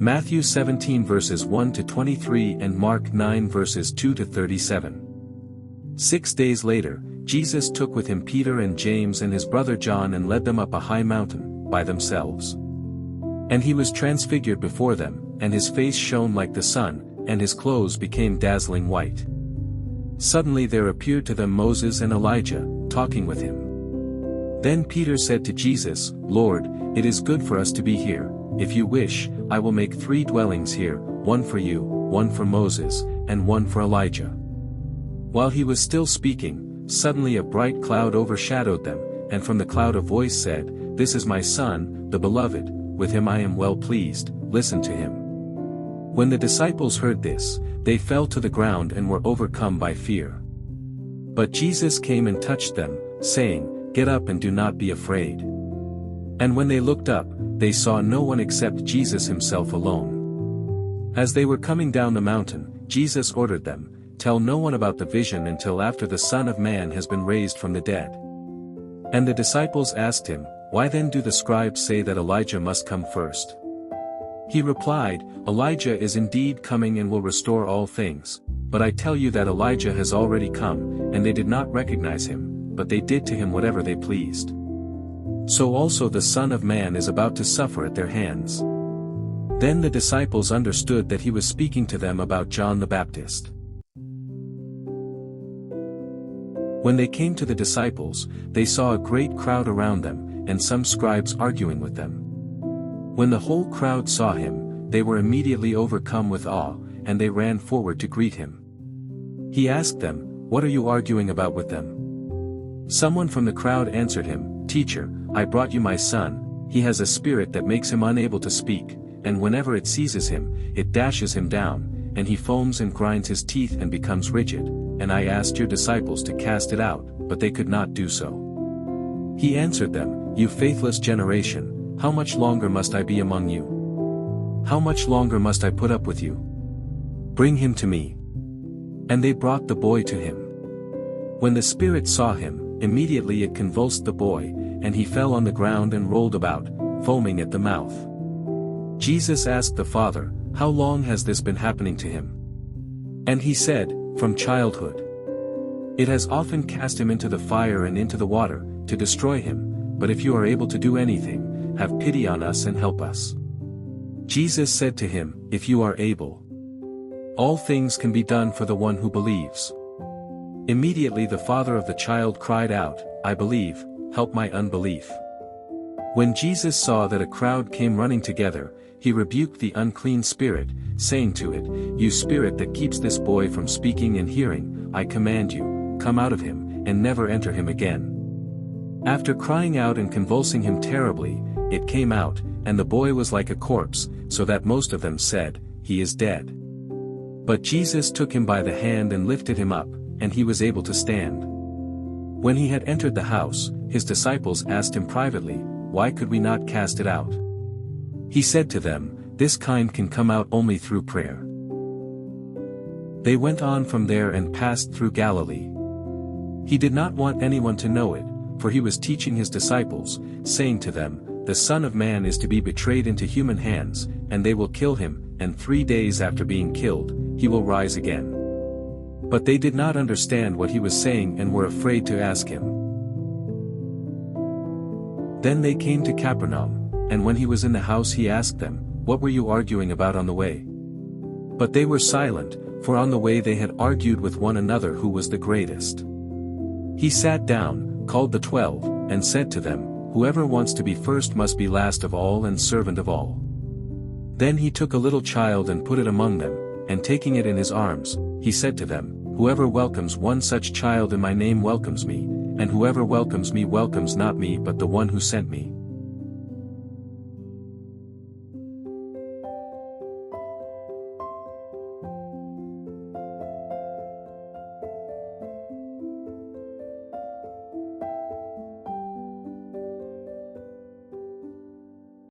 Matthew 17 verses 1 to 23 and Mark 9 verses 2 to 37. 6 days later, Jesus took with him Peter and James and his brother John and led them up a high mountain, by themselves. And he was transfigured before them, and his face shone like the sun, and his clothes became dazzling white. Suddenly there appeared to them Moses and Elijah, talking with him. Then Peter said to Jesus, "Lord, it is good for us to be here. If you wish, I will make 3 dwellings here, one for you, one for Moses, and one for Elijah." While he was still speaking, suddenly a bright cloud overshadowed them, and from the cloud a voice said, "This is my Son, the beloved, with him I am well pleased, listen to him." When the disciples heard this, they fell to the ground and were overcome by fear. But Jesus came and touched them, saying, "Get up and do not be afraid." And when they looked up, they saw no one except Jesus himself alone. As they were coming down the mountain, Jesus ordered them, "Tell no one about the vision until after the Son of Man has been raised from the dead." And the disciples asked him, "Why then do the scribes say that Elijah must come first?" He replied, "Elijah is indeed coming and will restore all things, but I tell you that Elijah has already come, and they did not recognize him, but they did to him whatever they pleased. So also the Son of Man is about to suffer at their hands." Then the disciples understood that he was speaking to them about John the Baptist. When they came to the disciples, they saw a great crowd around them, and some scribes arguing with them. When the whole crowd saw him, they were immediately overcome with awe, and they ran forward to greet him. He asked them, "What are you arguing about with them?" Someone from the crowd answered him, "Teacher, I brought you my son. He has a spirit that makes him unable to speak, and whenever it seizes him, it dashes him down, and he foams and grinds his teeth and becomes rigid, and I asked your disciples to cast it out, but they could not do so." He answered them, "You faithless generation, how much longer must I be among you? How much longer must I put up with you? Bring him to me." And they brought the boy to him. When the spirit saw him, immediately it convulsed the boy, and he fell on the ground and rolled about, foaming at the mouth. Jesus asked the father, "How long has this been happening to him?" And he said, "From childhood. It has often cast him into the fire and into the water, to destroy him, but if you are able to do anything, have pity on us and help us." Jesus said to him, "If you are able, all things can be done for the one who believes." Immediately the father of the child cried out, "I believe, help my unbelief." When Jesus saw that a crowd came running together, he rebuked the unclean spirit, saying to it, "You spirit that keeps this boy from speaking and hearing, I command you, come out of him, and never enter him again." After crying out and convulsing him terribly, it came out, and the boy was like a corpse, so that most of them said, "He is dead." But Jesus took him by the hand and lifted him up, and he was able to stand. When he had entered the house, his disciples asked him privately, "Why could we not cast it out?" He said to them, "This kind can come out only through prayer." They went on from there and passed through Galilee. He did not want anyone to know it, for he was teaching his disciples, saying to them, "The Son of Man is to be betrayed into human hands, and they will kill him, and 3 days after being killed, he will rise again." But they did not understand what he was saying and were afraid to ask him. Then they came to Capernaum, and when he was in the house he asked them, "What were you arguing about on the way?" But they were silent, for on the way they had argued with one another who was the greatest. He sat down, called the 12, and said to them, "Whoever wants to be first must be last of all and servant of all." Then he took a little child and put it among them, and taking it in his arms, he said to them, "Whoever welcomes one such child in my name welcomes me, and whoever welcomes me welcomes not me but the one who sent me."